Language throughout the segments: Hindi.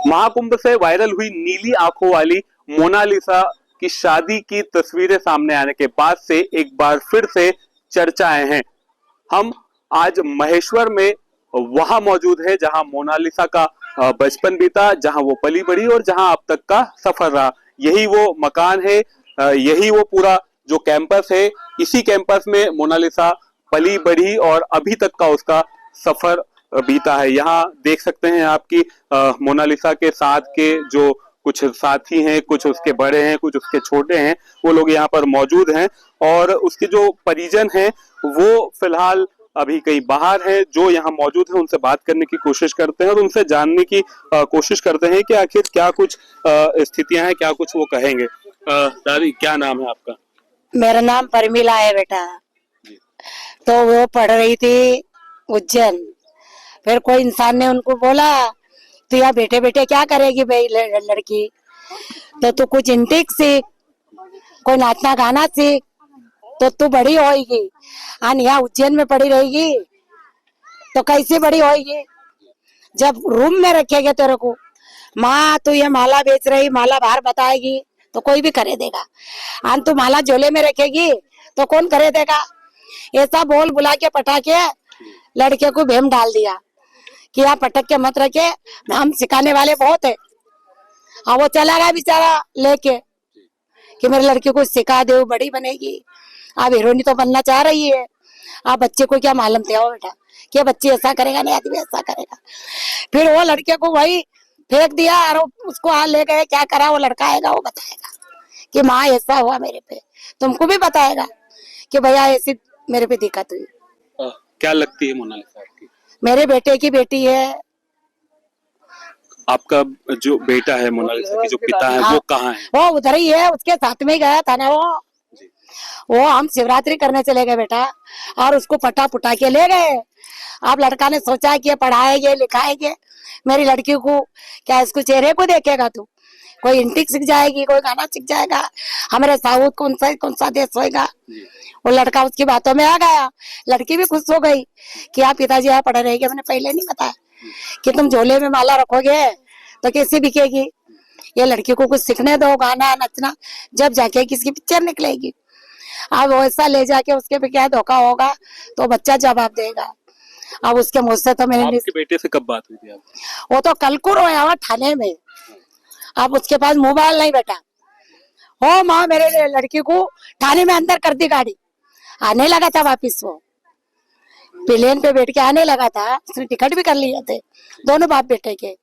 महाकुंभ से वायरल हुई नीली आंखों वाली मोनालिसा की शादी की तस्वीरें सामने आने के बाद से एक बार फिर से चर्चाएं हैं। हम आज महेश्वर में वहां मौजूद है जहां मोनालिसा का बचपन बीता, जहां वो पली बढ़ी और जहां अब तक का सफर रहा। यही वो मकान है, यही वो पूरा जो कैंपस है। इसी कैंपस में मोनालिसा पली बढ़ी और अभी तक का उसका सफर बीता है। यहाँ देख सकते हैं आपकी मोनालिसा के साथ के जो कुछ साथी हैं, कुछ उसके बड़े हैं, कुछ उसके छोटे हैं, वो लोग यहाँ पर मौजूद हैं। और उसके जो परिजन हैं वो फिलहाल अभी कहीं बाहर है। जो यहाँ मौजूद है उनसे बात करने की कोशिश करते हैं और उनसे जानने की कोशिश करते हैं कि आखिर क्या कुछ स्थितियां हैं, क्या कुछ वो कहेंगे। दादी, क्या नाम है आपका? मेरा नाम परमिला है बेटा। तो वो पढ़ रही थी उज्जैन। फिर कोई इंसान ने उनको बोला तो यहाँ बैठे बैठे क्या करेगी भाई लड़की, तो तू कुछ इंटिक सीख, कोई नाचना गाना सीख, तो तू बड़ी होएगी। और यहाँ उज्जैन में पड़ी रहेगी तो कैसे बड़ी होएगी? जब रूम में रखेगे तेरे को, माँ तू ये माला बेच रही, माला बाहर बताएगी तो कोई भी करे देगा। और तू माला झोले में रखेगी तो कौन करे देगा? ऐसा बोल बुला के पटा के लड़के को भेम डाल दिया कि आप पटक के मत रखे, हम सिखाने वाले बहुत है। और वो चला गया बेचारा लेके कि मेरे लड़के को सिखा दे, वो बड़ी बनेगी। आप हीरोइनी तो बनना चाह रही है, आप बच्चे को क्या मालूम थे बेटा कि बच्चे ऐसा करेगा, नहीं आदमी ऐसा करेगा। फिर वो लड़के को वही फेंक दिया और उसको हाथ ले गए। क्या करा? वो लड़का आएगा वो बताएगा कि माँ ऐसा हुआ मेरे पे, तुमको भी बताएगा कि भैया ऐसी मेरे पे दिक्कत हुई। क्या लगती है मोनालिसा आपकी? मेरे बेटे की बेटी है। आपका जो बेटा है, मोनालिसा के जो पिता है, वो कहाँ है? वो उधर ही है, उसके साथ में गया था ना वो हम शिवरात्रि करने चले गए बेटा, और उसको पटा पुटा के ले गए। अब लड़का ने सोचा कि पढ़ाएंगे लिखाएंगे मेरी लड़की को, क्या इसको चेहरे को देखेगा तू? कोई इंटिक सीख जाएगी, कोई गाना सीख जाएगा, हमारे साउथ कौन सा देश होएगा। वो लड़का उसकी बातों में आ गया। लड़की भी खुश हो गई कि आप पिताजी यहाँ पढ़ रहेंगे। मैंने पहले नहीं बताया कि तुम झोले में माला रखोगे तो कैसे बिकेगी? ये लड़की को कुछ सीखने दो, गाना नचना, जब जाके किसकी पिक्चर निकलेगी। अब वैसा ले जाके उसके पे क्या धोखा होगा तो बच्चा जवाब देगा। अब उसके मुझ से तो मैंने आपके बेटे से कब बात हुई थी आपकी? वो तो कल को रोया हुआ थाने में। अब उसके पास मोबाइल नहीं बेटा। हो माँ मेरे लड़की को थाने में अंदर कर दी गाड़ी। आने लगा था वापिस, वो प्लेन पे बैठ के आने लगा था। उसने टिकट भी कर लिए थे दोनों बाप बेटे के,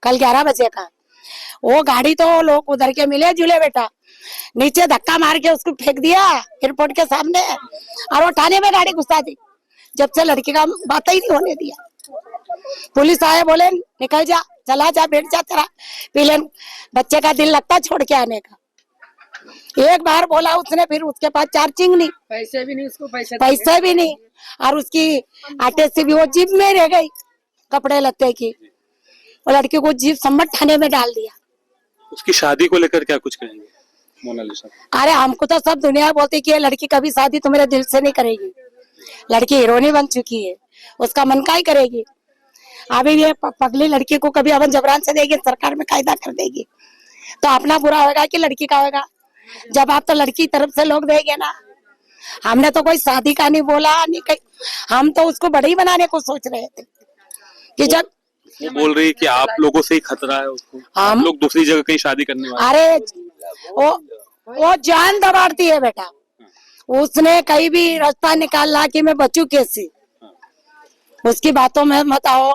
कल 11 बजे का। वो गाड़ी तो लोग उधर के मिले जुले बेटा, नीचे धक्का मार के उसको फेंक दिया एयरपोर्ट के सामने, और वो थाने में गाड़ी घुसा दी। जब से लड़की का बात ही नहीं होने दिया। पुलिस आए, बोले निकल जा, चला जा, बैठ जा, तेरा प्लेन बच्चे का दिल लगता छोड़ के आने का। एक बार बोला उसने, फिर उसके पास चार्जिंग नहीं, पैसे भी नहीं, उसको पैसे भी नहीं, और उसकी आटे से भी वो जीप में रह गई कपड़े लत्ते की। वो लड़की को जीप सम्मत थाने में डाल दिया। उसकी शादी को लेकर क्या कुछ कहेंगे मोनालिसा? अरे हमको तो सब दुनिया बोलती कि ये लड़की कभी शादी तुम्हारे दिल से नहीं करेगी। लड़की हीरोइनी बन चुकी है, उसका मन का ही करेगी। अभी ये पगली लड़की को कभी अवन जबरान से देगी, सरकार में कायदा कर देगी तो अपना बुरा होगा कि लड़की का होगा? जब आप तो लड़की तरफ से लोग देंगे ना। हमने तो कोई शादी का नहीं बोला, नहीं कहीं, हम तो उसको बड़ी बनाने को सोच रहे थे कि जब वो बोल रही है कि आप लोगों से ही खतरा है उसको, आप लोग दूसरी जगह कहीं शादी करने वाले। अरे वो जान दबाड़ती है बेटा। उसने कहीं भी रास्ता निकाला कि मैं बचूं कैसे, उसकी बातों में मत आओ।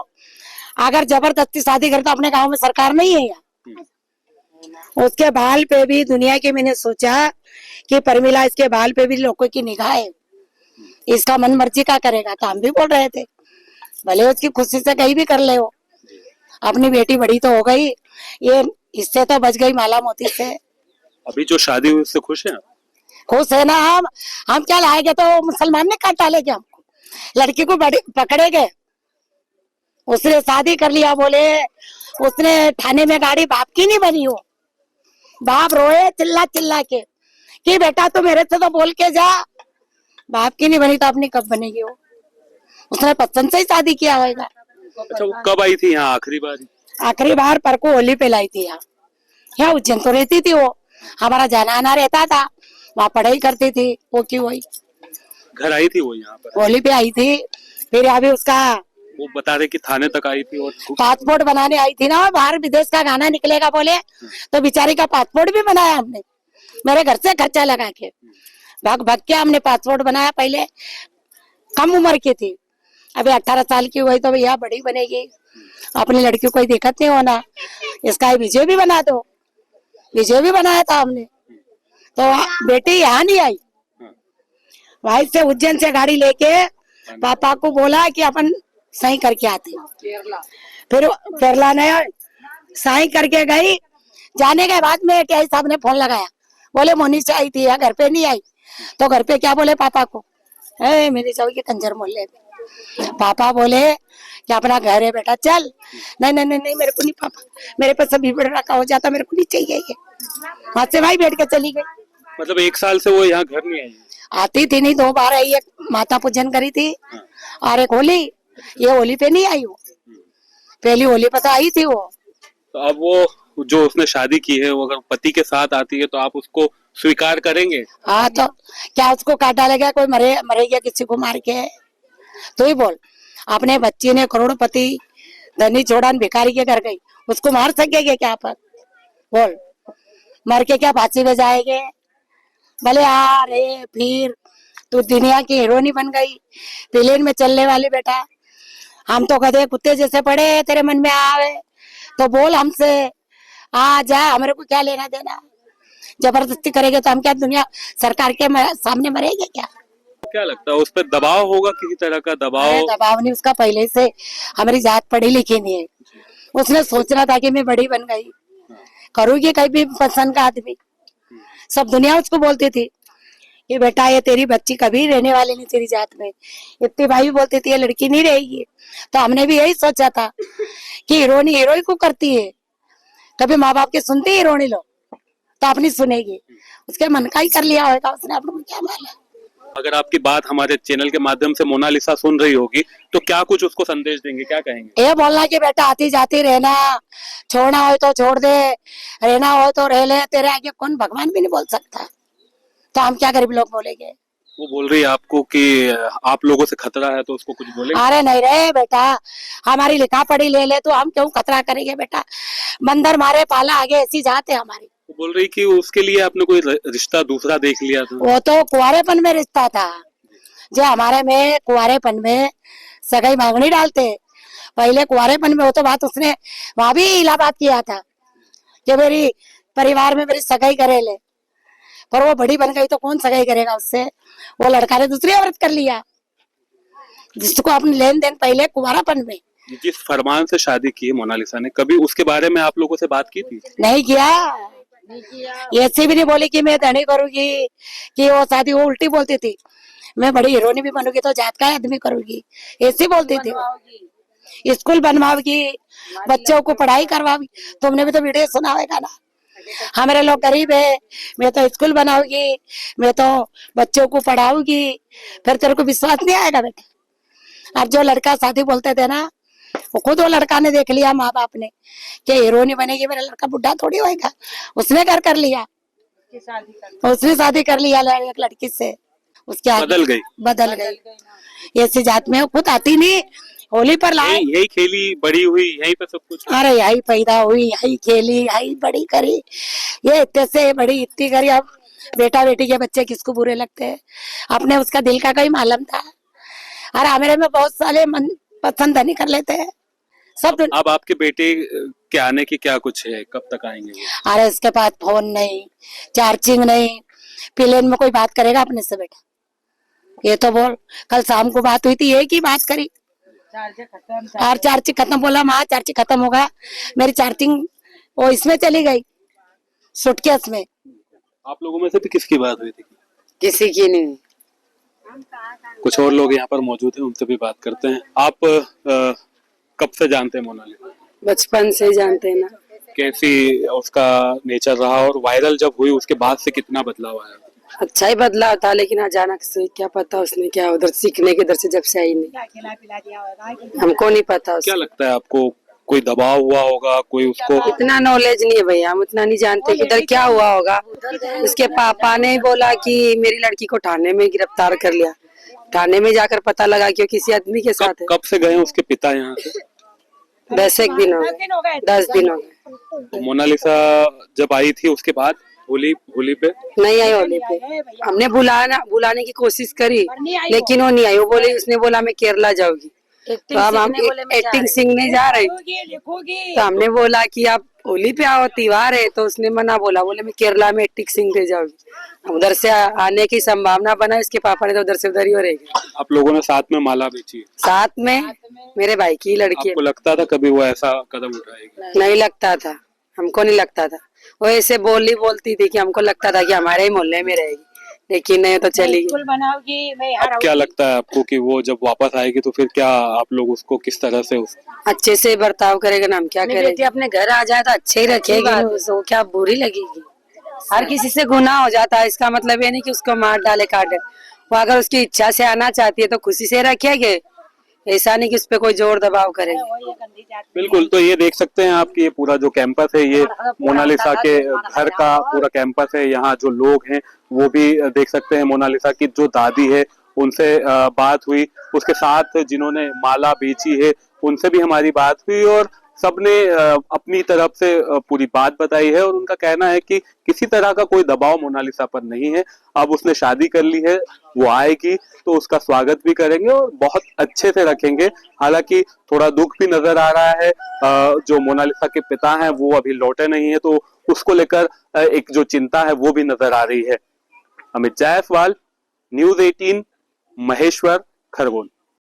अगर जबरदस्ती शादी करे तो अपने गांव में सरकार नहीं है यहाँ। उसके बाल पे भी दुनिया के मैंने सोचा कि परमिला इसके बाल पे भी लोगों की निगाह है, इसका मन मर्जी का करेगा। तो हम भी बोल रहे थे भले उसकी खुशी से कहीं भी कर ले, हो अपनी बेटी बड़ी तो हो गई, ये इससे तो बच गई माला मोती से। अभी जो शादी हुई उससे खुश हैं आप? खुश है ना। हम क्या लाएंगे तो मुसलमान ने काट डालेंगे हमको। लड़की को पकड़े गए, उसने शादी कर लिया, बोले उसने थाने में गाड़ी बाप की नहीं बनी हो। बाप रोए चिल्ला चिल्ला के कि बेटा तू मेरे से तो बोल के जा, बाप की नहीं बनी तो अपनी कब बनेगी? हो उसने पसंद से ही शादी किया होगा। अच्छा, वो कब आई थी यहाँ आखिरी बार? आखिरी बार पर को होली पे लाई थी यहाँ उज्जैन तो रहती थी वो, हमारा जाना आना रहता था, वहाँ पढ़ाई करती थी वो की वही घर आई थी वो यहाँ पर? होली पे आई थी। फिर अभी उसका वो बता रहे कि थाने तक आई थी और पासपोर्ट बनाने आई थी ना, बाहर विदेश का गाना निकलेगा बोले, तो बेचारी का पासपोर्ट भी बनाया हमने, मेरे घर से खर्चा लगा के भाग भाग के हमने पासपोर्ट बनाया। पहले कम उम्र की थी, अभी 18 साल की हुई तो भैया बड़ी बनेगी, अपनी लड़की को कोई दिक्कत नहीं होना, इसका विजय भी बना दो, विजय भी बनाया था हमने। तो बेटी यहाँ नहीं आई, वहीं से उज्जैन से गाड़ी लेके पापा को बोला कि अपन सही करके आते, फिर केरला ने सही करके गई। जाने के बाद में क्या साहब ने फोन लगाया, बोले मोनिशा आई थी, घर पे नहीं आई। तो घर पे क्या बोले पापा को, मेरी चौकी के कंजर मोहल्ले में पापा बोले कि अपना घर है बेटा चल। नहीं नहीं नहीं, नहीं मेरे को नहीं पापा, मेरे पे सभी बड़ा रखा हो जाता, मेरे को नहीं चाहिए ये। वहां से भाई बैठ के चली गई। मतलब 1 साल से वो यहाँ घर नहीं आई? आती थी नहीं, 2 बार आई, एक माता पूजन करी थी और एक होली, ये होली पे नहीं आई वो, पहली होली पे तो आई थी वो। तो अब वो जो उसने शादी की है वो अगर पति के साथ आती है तो आप उसको स्वीकार करेंगे? हाँ तो क्या उसको काट डालेगा कोई, मरेगा किसी को मार के? तो ही बोल, अपने बच्ची ने करोड़पति धनी छोड़ा भिखारी के घर गई, उसको मार सकेंगे क्या अपन? बोल, मर के क्या फांसी में जाएंगे? भले आ रे फिर तू दुनिया की हीरोइनी बन गई, प्लेन में चलने वाली बेटा, हम तो गधे कुत्ते जैसे पड़े, तेरे मन में आवे तो बोल हमसे, आ जा, हमारे को क्या लेना देना? जबरदस्ती करेंगे तो हम क्या दुनिया सरकार के सामने मरेंगे क्या? क्या लगता है उस पर दबाव होगा, किसी तरह का दबाव? अरे दबाव नहीं, उसका पहले से हमारी जात पढ़ी लिखी नहीं है, उसने सोचना था कि मैं बड़ी बन गई करूंगी कहीं भी पसंद का आदमी। सब दुनिया उसको बोलती थी कि बेटा ये तेरी बच्ची कभी रहने वाली नहीं तेरी जात में, इतनी भाई बोलती थी ये लड़की नहीं रहेगी। तो हमने भी यही सोचा था कि हीरोइनी हीरोइन को करती है, कभी माँ बाप के सुनते हीरोइनी लोग तो अपनी सुनेगी, उसके मन का ही कर लिया होगा उसने, अपने को क्या मालूम। अगर आपकी बात हमारे चैनल के माध्यम से मोनालिसा सुन रही होगी तो क्या कुछ उसको संदेश देंगे, क्या कहेंगे? ये बोलना कि बेटा आती जाती रहना, छोड़ना हो तो छोड़ दे, रहना हो तो रह ले, तेरे आगे कौन भगवान भी नहीं बोल सकता, तो हम क्या गरीब लोग बोलेंगे? वो बोल रही है आपको कि आप लोगों से खतरा है तो उसको कुछ बोले? अरे नहीं रे बेटा, हमारी लिखा पढ़ी ले ले तो हम क्यों खतरा करेंगे बेटा, बंदर मारे पाला आगे ऐसी जात है हमारी। वो बोल रही कि उसके लिए आपने कोई रिश्ता दूसरा देख लिया था? वो तो कुंवारेपन में रिश्ता था, जो हमारे में कुंवारेपन में सगाई मांगनी डालते, पहले कुंवारेपन में वो तो बात उसने वहां भी इलाहाबाद किया था कि मेरी परिवार में मेरी सगाई करे ले, पर वो बड़ी बन गई तो कौन सगाई करेगा उससे? वो लड़का ने दूसरी औरत कर लिया, जिसको अपने लेन देन पहले कुंवारापन में। जिस फरमान से शादी की है मोनालिसा ने, कभी उसके बारे में आप लोगों से बात की थी? नहीं किया, ऐसी भी नहीं बोली कि मैं धनी करूंगी, कि वो शादी वो उल्टी बोलती थी, मैं बड़ी हीरोइनी भी बनूंगी तो जात का आदमी करूंगी, ऐसी बोलती थी। स्कूल बनवाओगी, बच्चों को पढ़ाई करवाओगी, तुमने भी तो वीडियो सुना होगा ना, हमारे लोग गरीब है, मैं तो स्कूल बनाऊंगी, मैं तो बच्चों को पढ़ाऊंगी, फिर तेरे को विश्वास नहीं आएगा बेटा। अब जो लड़का शादी बोलते थे ना, वो खुद वो लड़का ने देख लिया माँ बाप ने कि हीरोइनी बनेगी, मेरा लड़का बुढ़ा थोड़ी होएगा, उसने घर कर लिया, उसने शादी कर लिया एक लड़की से, उसके बदल गई ऐसी जात में। खुद आती नहीं, होली पर लाए, यही खेली बड़ी हुई यहीं पे सब कुछ। अरे यही पैदा हुई, यही खेली, यही बड़ी करी, ये इतने से बड़ी इतनी करी। अब बेटा बेटी के बच्चे किसको बुरे लगते हैं, अपने उसका दिल का कोई मालूम था। अरे हमारे में बहुत सारे मन पसंद नहीं कर लेते हैं सब। अब आपके बेटे के आने की क्या कुछ है, कब तक आएंगे वो? अरे इसके पास फोन नहीं, चार्जिंग नहीं, प्लेन में कोई बात करेगा अपने से बेटा? ये तो बोल, कल शाम को बात हुई थी, एक ही बात करी और चार्जिंग खत्म, बोला माँ चार्जिंग खत्म होगा, मेरी चार्जिंग वो इसमें चली गई सूटकेस में। आप लोगों में से भी किसकी बात हुई थी? किसी की नहीं। कुछ और लोग यहाँ पर मौजूद हैं, उनसे भी बात करते हैं। आप कब से जानते हैं मोनालिसा? बचपन से जानते हैं ना। कैसी उसका नेचर रहा और वायरल जब हुई उसके बाद से कितना बदलाव आया? अच्छा ही बदलाव था, लेकिन अचानक से क्या पता उसने क्या उधर सीखने के, इधर से जब से आई नहीं, हमको नहीं पता। क्या लगता है आपको कोई दबाव हुआ होगा, कोई उसको इतना नॉलेज नहीं है भैया, हम उतना नहीं जानते कि उधर क्या हुआ होगा। उसके पापा ने बोला कि मेरी लड़की को थाने में गिरफ्तार कर लिया। थाने में जाकर पता लगा कि वो किसी आदमी के साथ है। कब से गए हैं उसके पिता यहाँ से? वैसे एक दिन हो गए, 10 दिन हो गए। तो मोनालिसा जब आई थी उसके बाद होली पे नहीं आई होली पे। हमने बुलाने की कोशिश करी, लेकिन वो नहीं आई। वो बोली, उसने बोला मैं केरला जाऊंगी। तो अब हम एक्टिंग सीखने जा रहे, तो हमने बोला कि आप होली पे आओ, त्योहार है। तो उसने मना बोला, बोले मैं केरला में एक्टिंग सीखने जाऊंगी। उधर से आने की संभावना बना, इसके पापा ने तो उधर से उधर ही हो रहे। आप लोगों ने साथ में माला बेची है? साथ में मेरे भाई की लड़की है। आपको लगता था कभी वो ऐसा कदम उठाएगी? नहीं लगता था, हमको नहीं लगता था। वो ऐसे बोलती थी कि हमको लगता था कि हमारे ही मोहल्ले में रहेगी, लेकिन नहीं तो चली गई। अब क्या लगता है आपको कि वो जब वापस आएगी तो फिर क्या आप लोग उसको किस तरह से अच्छे से बर्ताव करेगा ना? हम क्या करेंगे? अपने घर आ जाए तो अच्छे ही रखेगी, उसको क्या बुरी लगेगी? हर किसी से गुनाह हो जाता है, इसका मतलब ये नहीं कि उसको मार डाले काटे। वो अगर उसकी इच्छा से आना चाहती है तो खुशी से रखेंगे, ऐसा नहीं कि उस पर कोई जोर दबाव करे। बिल्कुल। तो ये देख सकते हैं आप कि ये पूरा जो कैंपस है, ये मोनालिसा के घर का पूरा कैंपस है। यहाँ जो लोग हैं वो भी देख सकते हैं। मोनालिसा की जो दादी है उनसे बात हुई, उसके साथ जिन्होंने माला बेची है उनसे भी हमारी बात हुई, और सबने अपनी तरफ से पूरी बात बताई है। और उनका कहना है कि किसी तरह का कोई दबाव मोनालिसा पर नहीं है। अब उसने शादी कर ली है, वो आएगी तो उसका स्वागत भी करेंगे और बहुत अच्छे से रखेंगे। हालांकि थोड़ा दुख भी नजर आ रहा है, जो मोनालिसा के पिता हैं वो अभी लौटे नहीं है, तो उसको लेकर एक जो चिंता है वो भी नजर आ रही है। अमित जायसवाल, न्यूज़ 18, महेश्वर, खरगोन।